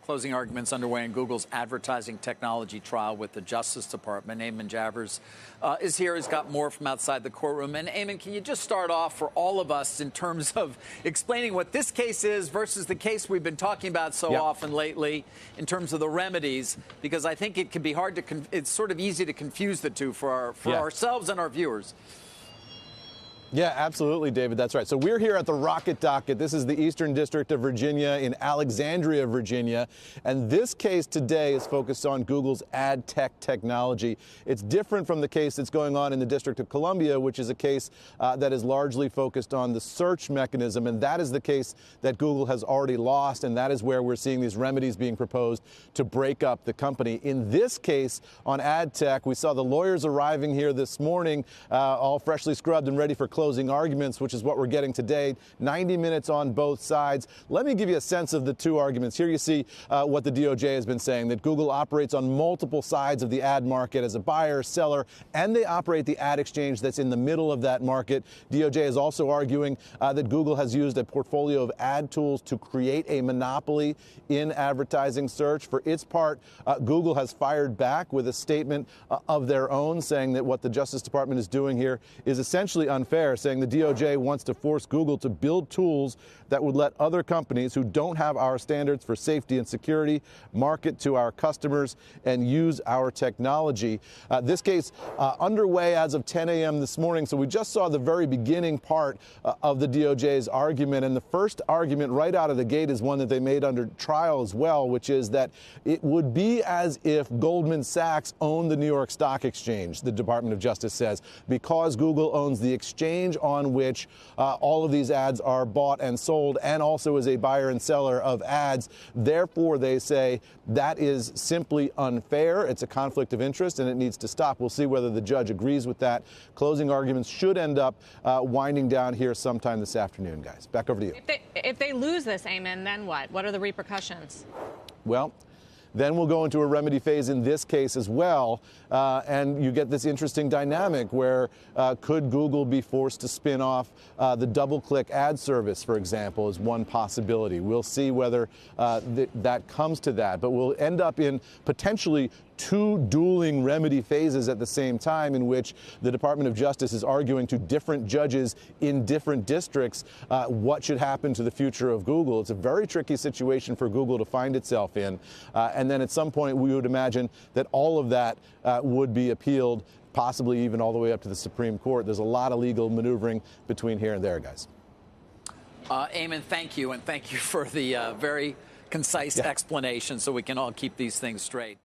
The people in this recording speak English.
Closing arguments underway in Google's advertising technology trial with the Justice Department. Eamon Javers is here. He's got more from outside the courtroom. And Eamon, can you just start off for all of us in terms of explaining what this case is versus the case we've been talking about so often lately in terms of the remedies? Because I think it can be hard to, it's sort of easy to confuse the two for ourselves and our viewers. Yeah, absolutely, David. That's right. So we're here at the Rocket Docket. This is the Eastern District of Virginia in Alexandria, Virginia. And this case today is focused on Google's ad tech technology. It's different from the case that's going on in the District of Columbia, which is a case that is largely focused on the search mechanism. And that is the case that Google has already lost. And that is where we're seeing these remedies being proposed to break up the company. In this case on ad tech, we saw the lawyers arriving here this morning, all freshly scrubbed and ready for closing arguments, which is what we're getting today. 90 minutes on both sides. Let me give you a sense of the two arguments. Here you see what the DOJ has been saying, that Google operates on multiple sides of the ad market as a buyer, seller, and they operate the ad exchange that's in the middle of that market. DOJ is also arguing that Google has used a portfolio of ad tools to create a monopoly in advertising search. For its part, Google has fired back with a statement of their own, saying that what the Justice Department is doing here is essentially unfair, saying the DOJ wants to force Google to build tools that would let other companies who don't have our standards for safety and security market to our customers and use our technology. This case underway as of 10 a.m. this morning, so we just saw the very beginning part of the DOJ's argument. And the first argument right out of the gate is one that they made under trial as well, which is that it would be as if Goldman Sachs owned the New York Stock Exchange, the Department of Justice says, because Google owns the exchange on which all of these ads are bought and sold, and also is a buyer and seller of ads. Therefore, they say that is simply unfair. It's a conflict of interest and it needs to stop. We'll see whether the judge agrees with that. Closing arguments should end up winding down here sometime this afternoon, guys. Back over to you. If they lose this, Eamon, then what? What are the repercussions? Well, then we'll go into a remedy phase in this case as well, and you get this interesting dynamic where could Google be forced to spin off the double-click ad service, for example, is one possibility. We'll see whether that comes to that, but we'll end up in potentially two dueling remedy phases at the same time, in which the Department of Justice is arguing to different judges in different districts what should happen to the future of Google. It's a very tricky situation for Google to find itself in. And then at some point, we would imagine that all of that would be appealed, possibly even all the way up to the Supreme Court. There's a lot of legal maneuvering between here and there, guys. Eamon, thank you. And thank you for the very concise explanation so we can all keep these things straight.